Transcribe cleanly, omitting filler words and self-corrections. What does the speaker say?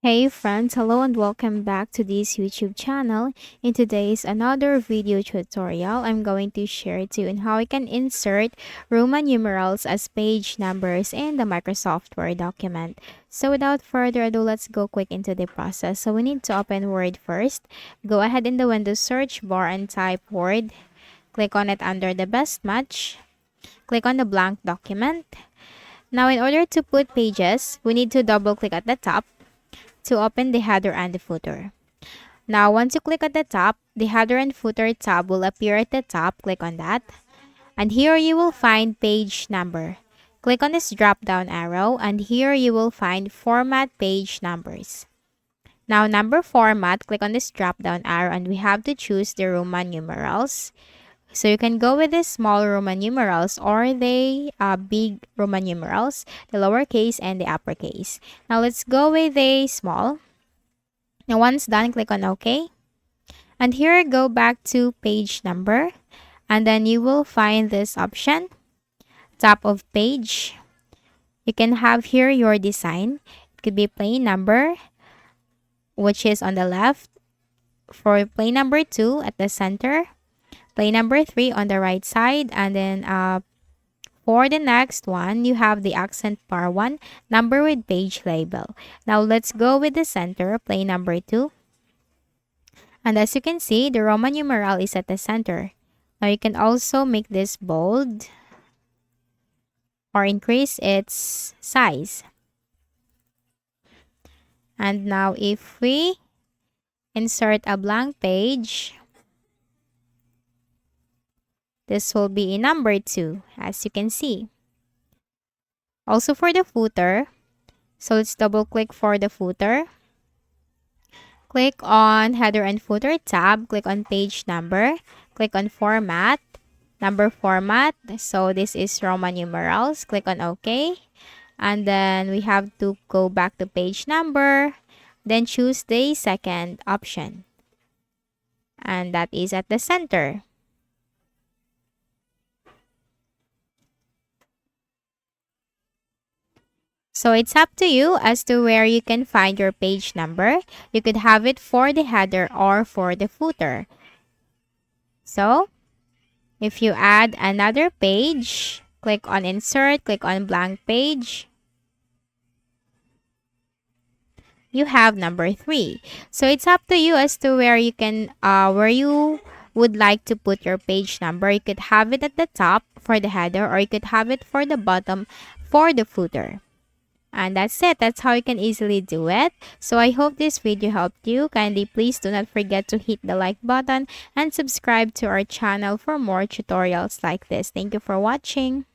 Hey friends, hello and welcome back to this YouTube channel. In today's another video tutorial, I'm going to share to you on how I can insert Roman numerals as page numbers in the Microsoft Word document. So without further ado, let's go quick into the process. So we need to open Word first. Go ahead in the Windows search bar and type Word. Click on it under the best match. Click on the blank document. Now in order to put pages, we need to double click at the top to open the header and the footer. Now, once you click at the top, the header and footer tab will appear at the top. Click on that. And here you will find page number. Click on this drop down arrow and here you will find format page numbers. Now, number format, click on this drop down arrow and we have to choose the Roman numerals. So you can go with the small Roman numerals or the big Roman numerals, the lowercase and the uppercase. Now let's go with the small. Now once done, click on OK. And here go back to page number. And then you will find this option, top of page. You can have here your design. It could be plain number, which is on the left. For plain number 2 at the center. Plain number 3 on the right side, and then for the next one, you have the accent bar 1, number with page label. Now let's go with the center, plain number 2. And as you can see, the Roman numeral is at the center. Now you can also make this bold or increase its size. And now if we insert a blank page, this will be number 2, as you can see. Also for the footer, so let's double click for the footer. Click on header and footer tab, click on page number, click on format, number format. So this is Roman numerals, click on OK. And then we have to go back to page number, then choose the second option. And that is at the center. So it's up to you as to where you can find your page number. You could have it for the header or for the footer. So if you add another page, click on insert, click on blank page. You have number 3. So it's up to you as to where you can where you would like to put your page number. You could have it at the top for the header or you could have it for the bottom for the footer. And that's it. That's how you can easily do it. So I hope this video helped you. Kindly please do not forget to hit the like button and subscribe to our channel for more tutorials like this. Thank you for watching.